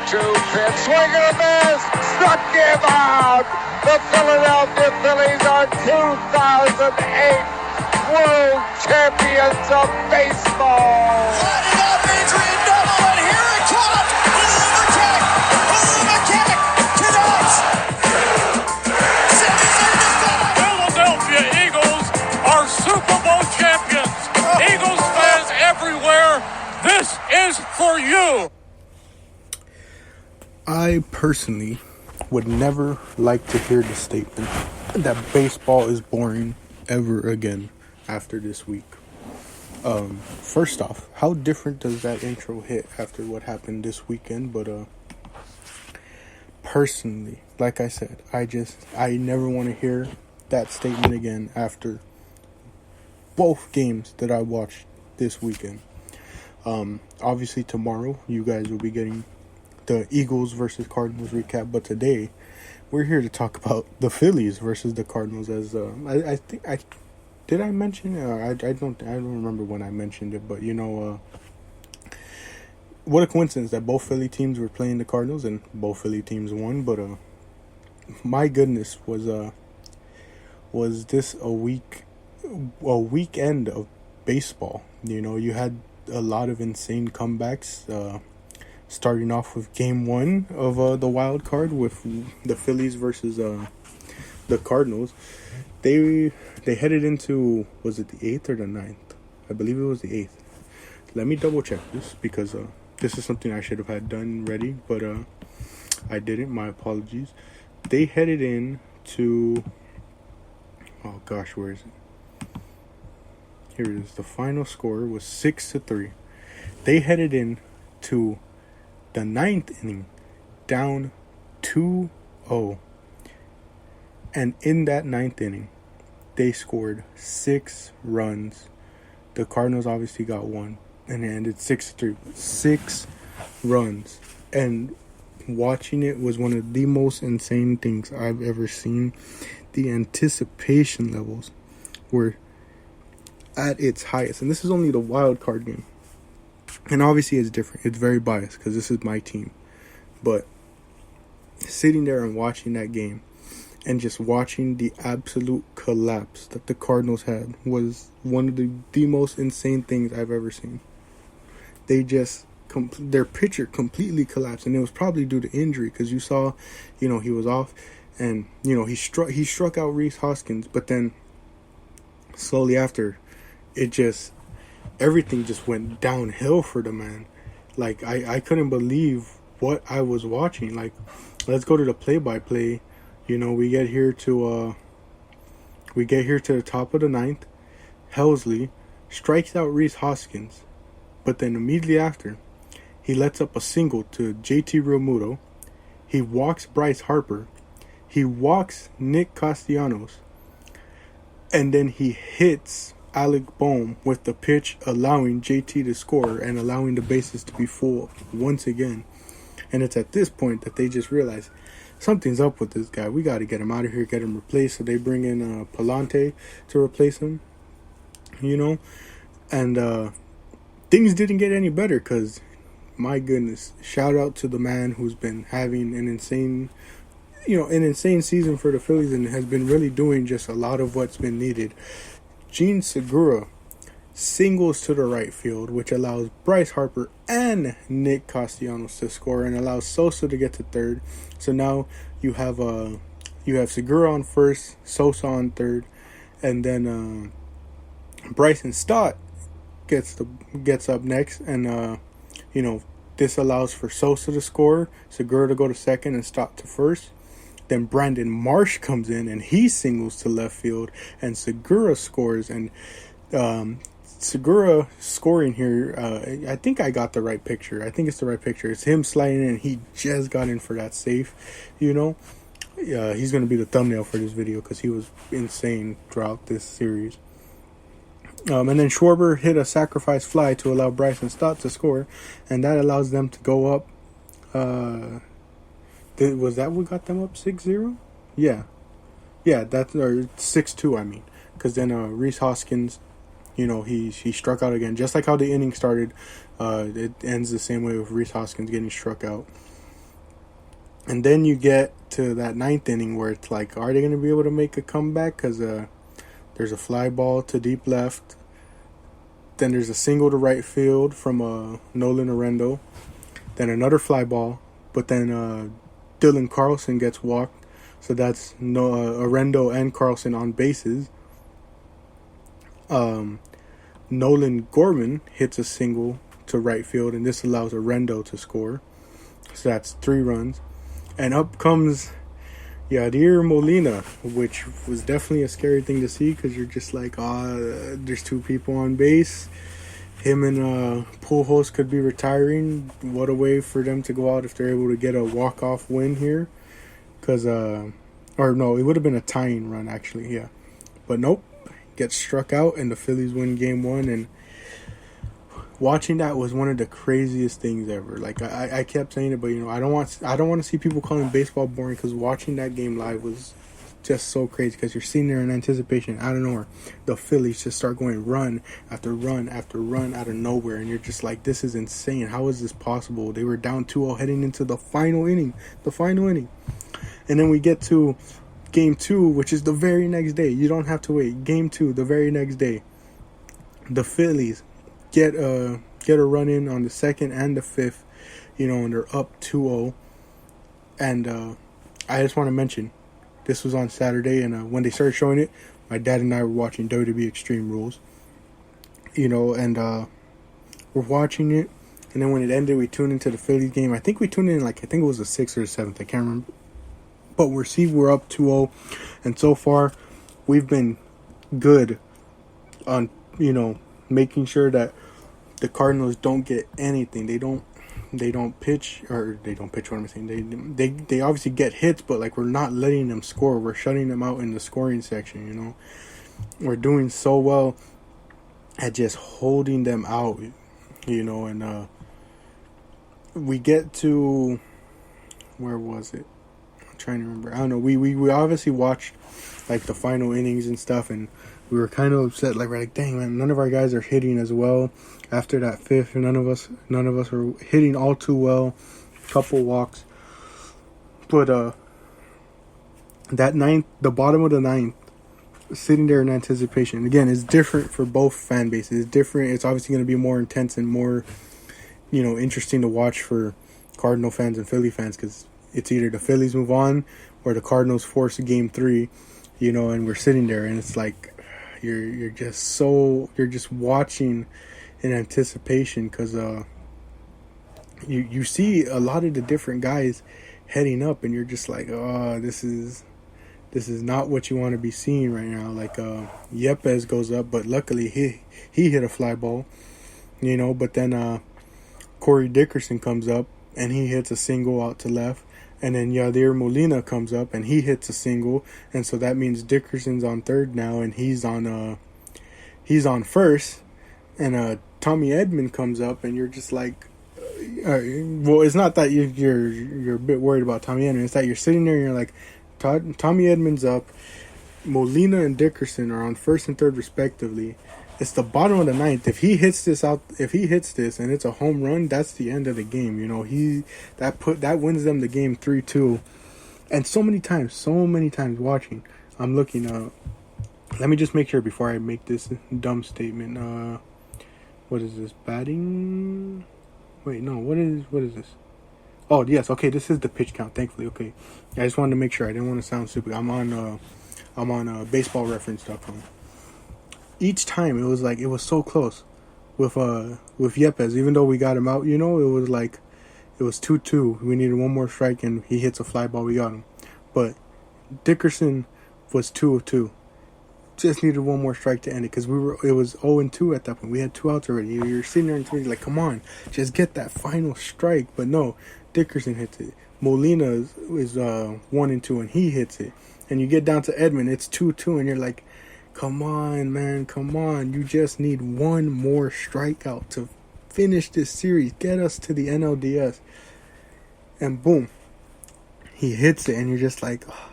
pitch, swing and a miss, struck him out. The Philadelphia Phillies are 2008 World Champions of Baseball. Lining up, Adrian double, and here it comes. Kick, connects. Philadelphia Eagles are Super Bowl champions. Eagles fans everywhere, this is for you. I personally would never like to hear the statement that baseball is boring ever again after this week. First off, how different does that intro hit after what happened this weekend? But personally, like I said, I never want to hear that statement again after both games that I watched this weekend. Obviously tomorrow you guys will be getting the Eagles versus Cardinals recap, but today we're here to talk about the Phillies versus the Cardinals. As I think I did I mention I don't remember when I mentioned it, but what a coincidence that both Philly teams were playing the Cardinals and both Philly teams won. But my goodness, was this a weekend of baseball? You had a lot of insane comebacks. Starting off with Game 1 of the wild card with the Phillies versus the Cardinals. They headed into, was it the 8th or the 9th? I believe it was the 8th. Let me double check this because this is something I should have had done ready, but I didn't. My apologies. They headed in to, oh gosh, where is it? Here it is. The final score was 6-3. They headed in to the 9th inning, down 2-0. And in that 9th inning, they scored 6 runs. The Cardinals obviously got one, and it ended 6-3. 6 runs. And watching it was one of the most insane things I've ever seen. The anticipation levels were at its highest. And this is only the wild card game. And obviously it's different. It's very biased because this is my team. But sitting there and watching that game and just watching the absolute collapse that the Cardinals had was one of the most insane things I've ever seen. They just, their pitcher completely collapsed. And it was probably due to injury because you saw, he was off. And, he struck out Rhys Hoskins. But then slowly after, everything just went downhill for the man. Like, I couldn't believe what I was watching. Like, let's go to the play-by-play. We get here to the top of the 9th. Helsley strikes out Rhys Hoskins, but then immediately after, he lets up a single to JT Realmuto. He walks Bryce Harper. He walks Nick Castellanos. And then he hits Alec Bohm with the pitch, allowing JT to score and allowing the bases to be full once again. And it's at this point that they just realize something's up with this guy. We got to get him out of here, get him replaced. So they bring in Palante to replace him, And things didn't get any better because, my goodness, shout out to the man who's been having an insane season for the Phillies and has been really doing just a lot of what's been needed. Gene Segura singles to the right field, which allows Bryce Harper and Nick Castellanos to score and allows Sosa to get to third. So now you have Segura on first, Sosa on third, and then Bryson Stott gets up next, and this allows for Sosa to score, Segura to go to second, and Stott to first. Then Brandon Marsh comes in and he singles to left field, and Segura scores. And Segura scoring here, I think I got the right picture. I think it's the right picture. It's him sliding in. He just got in for that safe, He's going to be the thumbnail for this video because he was insane throughout this series. And then Schwarber hit a sacrifice fly to allow Bryson Stott to score, and that allows them to go up. Was that what got them up 6-0? Yeah, that's, or 6-2. I mean, because then Rhys Hoskins, he struck out again, just like how the inning started. It ends the same way with Rhys Hoskins getting struck out. And then you get to that ninth inning where it's like, are they going to be able to make a comeback? Because there's a fly ball to deep left. Then there's a single to right field from Nolan Arendo. Then another fly ball. But then Dylan Carlson gets walked. So that's Arendo and Carlson on bases. Nolan Gorman hits a single to right field, and this allows Arendo to score. So that's 3 runs. And up comes Yadier Molina, which was definitely a scary thing to see because you're just like, there's 2 people on base. Him and Pujols could be retiring. What a way for them to go out if they're able to get a walk-off win here. Because, or no, it would have been a tying run, actually, yeah. But nope, gets struck out, and the Phillies win Game 1, and watching that was one of the craziest things ever. Like I kept saying it, but I don't want to see people calling baseball boring, because watching that game live was just so crazy. Because you're sitting there in anticipation, out of nowhere, the Phillies just start going run after run after run out of nowhere, and you're just like, this is insane. How is this possible? They were down 2-0 heading into the final inning, and then we get to Game 2, which is the very next day. You don't have to wait. Game 2, the very next day, the Phillies get a run in on the 2nd and the 5th, and they're up 2-0. And I just want to mention, this was on Saturday, and when they started showing it, my dad and I were watching WWE Extreme Rules, and we're watching it, and then when it ended, we tuned into the Phillies game. I think we tuned in, I think it was the 6th or the 7th, I can't remember. But we're up 2-0, and so far, we've been good on, making sure that the Cardinals don't get anything. They don't pitch, or they don't pitch. What am I saying? They obviously get hits, but we're not letting them score. We're shutting them out in the scoring section. We're doing so well at just holding them out. And we get to, where was it? I'm trying to remember. I don't know. We obviously watched the final innings and stuff, and we were kind of upset. We're like, dang, man, none of our guys are hitting as well. After that 5th, none of us are hitting all too well. Couple walks. But that 9th, the bottom of the 9th, sitting there in anticipation. Again, it's different for both fan bases. It's different. It's obviously going to be more intense and more, interesting to watch for Cardinal fans and Philly fans, because it's either the Phillies move on or the Cardinals force a Game 3, and we're sitting there, and it's like, you're just watching in anticipation, because you see a lot of the different guys heading up, and you're just like, oh, this is not what you want to be seeing right now. Yepes goes up, but luckily he hit a fly ball, but then Corey Dickerson comes up and he hits a single out to left. And then Yadier Molina comes up and he hits a single, and so that means Dickerson's on 3rd now, and he's on 1st. And Tommy Edman comes up, and you're just like, well, it's not that you're a bit worried about Tommy Edman. It's that you're sitting there and you're like, Tommy Edman's up, Molina and Dickerson are on 1st and 3rd respectively. It's the bottom of the 9th. If he hits this and it's a home run, that's the end of the game. That wins them the game 3-2. And so many times watching, I'm looking. Let me just make sure before I make this dumb statement. What is this, batting? Wait, no. What is this? Oh yes, okay. This is the pitch count. Thankfully, okay. I just wanted to make sure. I didn't want to sound stupid. I'm on baseballreference.com. Each time it was so close with Yepes, even though we got him out, it was 2-2. We needed one more strike and he hits a fly ball, we got him. But Dickerson was 2-2. Just needed one more strike to end it, because it was 0-2 at that point. We had 2 outs already. You're sitting there and thinking, like, come on, just get that final strike. But no, Dickerson hits it. Molina is 1-2 and he hits it. And you get down to Edman, it's 2-2, and you're like, come on, man, come on. You just need one more strikeout to finish this series. Get us to the NLDS. And boom, he hits it, and you're just like, oh.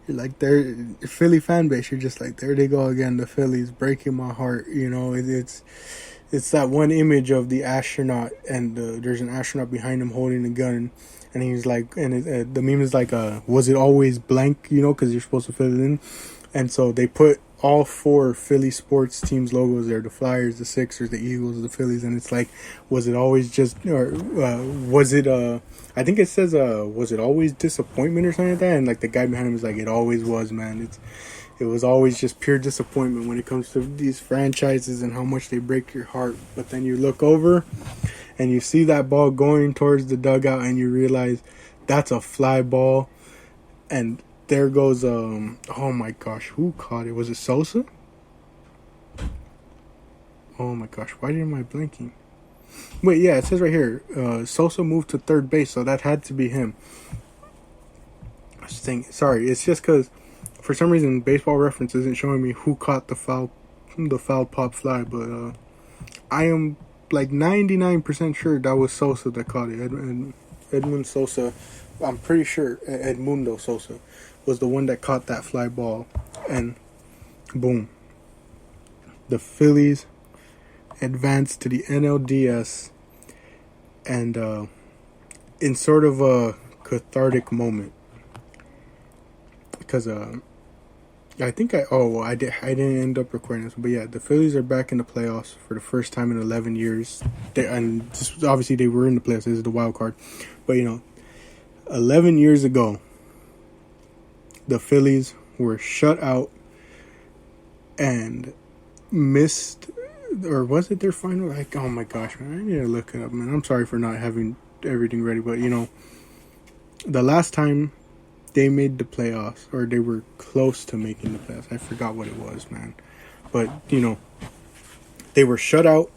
You're like, there, Philly fan base, you're just like, there they go again, the Phillies breaking my heart. It's It's that one image of the astronaut, and there's an astronaut behind him holding a gun, and he's like, and the meme is like, was it always blank? You know, because you're supposed to fill it in, and so they put all 4 Philly sports teams logos there: the Flyers, the Sixers, the Eagles, the Phillies, and it's like, was it always just, or was it? I think it says, was it always disappointment or something like that? And like the guy behind him is like, it always was, man. It was always just pure disappointment when it comes to these franchises and how much they break your heart. But then you look over and you see that ball going towards the dugout and you realize that's a fly ball. And there goes, oh my gosh, who caught it? Was it Sosa? Oh my gosh, why am I blinking? Wait, yeah, it says right here, Sosa moved to third base, so that had to be him. I was thinking, sorry, it's just because for some reason, Baseball Reference isn't showing me who caught the foul pop fly, but I am like 99% sure that was Sosa that caught it. Edmund Sosa, I'm pretty sure Edmundo Sosa was the one that caught that fly ball, and boom, the Phillies advanced to the NLDS, and in sort of a cathartic moment, because I think I didn't end up recording this, but yeah, the Phillies are back in the playoffs for the first time in 11 years. And obviously they were in the playoffs. This is the wild card, but 11 years ago, the Phillies were shut out and missed, or was it their final? Like, oh my gosh, man, I need to look it up, man. I'm sorry for not having everything ready, but the last time they made the playoffs, or they were close to making the playoffs, I forgot what it was, man. But, they were shut out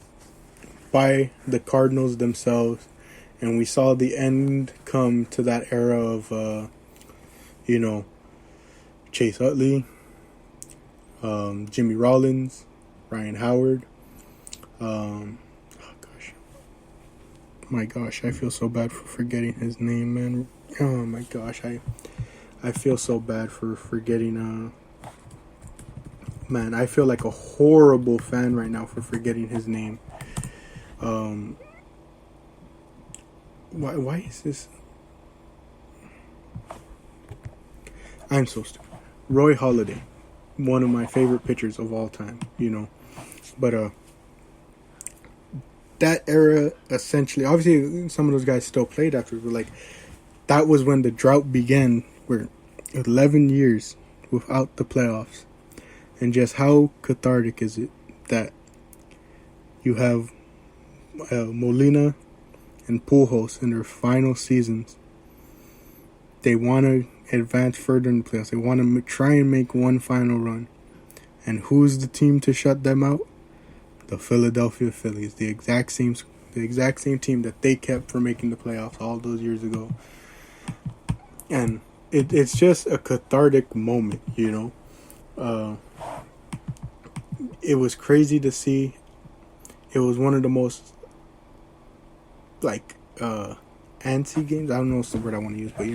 by the Cardinals themselves, and we saw the end come to that era of, Chase Utley, Jimmy Rollins, Ryan Howard. My gosh, I feel so bad for forgetting his name, man. Oh my gosh, I feel so bad for forgetting, man, I feel like a horrible fan right now for forgetting his name. Why is this? I'm so stupid. Roy Halladay, one of my favorite pitchers of all time, but, that era, essentially, obviously some of those guys still played after, but like, that was when the drought began. We're 11 years without the playoffs. And just how cathartic is it that you have Molina and Pujols in their final seasons. They want to advance further in the playoffs. They want to try and make one final run. And who's the team to shut them out? The Philadelphia Phillies. The exact same team that they kept from making the playoffs all those years ago. And it's just a cathartic moment, It was crazy to see. It was one of the most, antsy games. I don't know what's the word I want to use, but,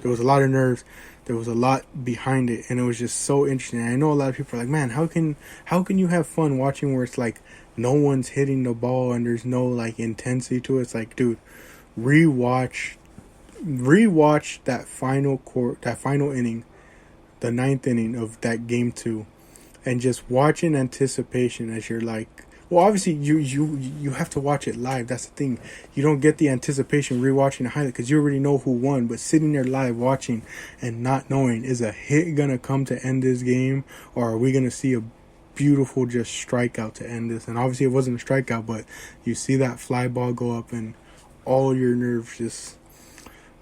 there was a lot of nerves. There was a lot behind it, and it was just so interesting. And I know a lot of people are like, man, how can you have fun watching where it's like no one's hitting the ball and there's no, intensity to it? It's like, dude, rewatch that final inning, the ninth inning of that game 2, and just watch in anticipation as you're like, well, obviously you have to watch it live. That's the thing. You don't get the anticipation rewatching the highlight because you already know who won. But sitting there live watching and not knowing, is a hit gonna come to end this game, or are we gonna see a beautiful just strikeout to end this? And obviously it wasn't a strikeout, but you see that fly ball go up and all your nerves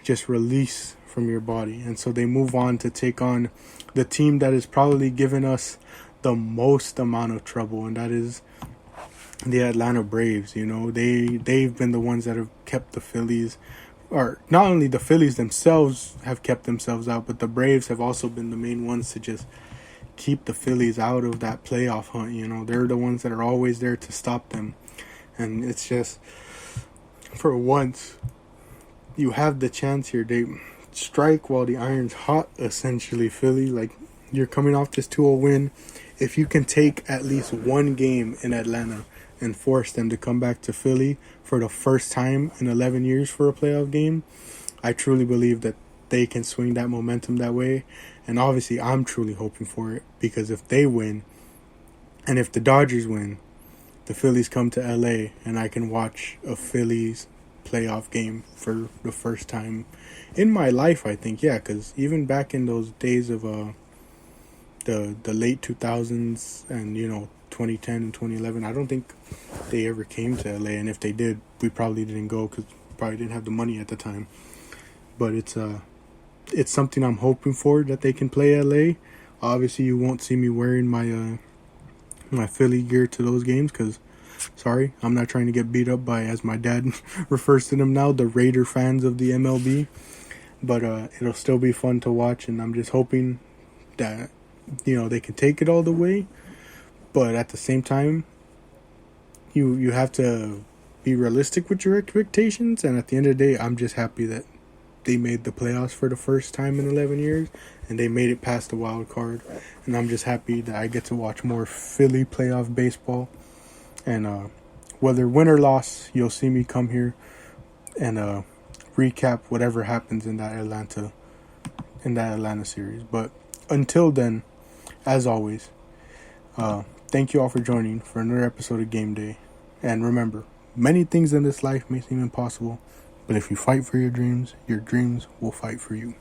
just release from your body. And so they move on to take on the team that has probably given us the most amount of trouble, and that is the Atlanta Braves. They've been the ones that have kept the Phillies, or not only the Phillies themselves have kept themselves out, but the Braves have also been the main ones to just keep the Phillies out of that playoff hunt. They're the ones that are always there to stop them. And it's just, for once, you have the chance here. They strike while the iron's hot, essentially, Philly. You're coming off this 2-0 win. If you can take at least one game in Atlanta and force them to come back to Philly for the first time in 11 years for a playoff game, I truly believe that they can swing that momentum that way. And obviously, I'm truly hoping for it, because if they win, and if the Dodgers win, the Phillies come to LA, and I can watch a Phillies playoff game for the first time in my life, I think. Yeah, because even back in those days of the late 2000s and 2010 and 2011, I don't think they ever came to LA, and if they did, we probably didn't go because we probably didn't have the money at the time. But it's something I'm hoping for, that they can play LA. Obviously, you won't see me wearing my my Philly gear to those games, because sorry, I'm not trying to get beat up by, as my dad refers to them now, the Raider fans of the MLB. But it'll still be fun to watch, and I'm just hoping that they can take it all the way. But at the same time, you have to be realistic with your expectations. And at the end of the day, I'm just happy that they made the playoffs for the first time in 11 years, and they made it past the wild card. And I'm just happy that I get to watch more Philly playoff baseball. And whether win or loss, you'll see me come here and recap whatever happens in that Atlanta series. But until then, as always, thank you all for joining for another episode of Game Day. And remember, many things in this life may seem impossible, but if you fight for your dreams will fight for you.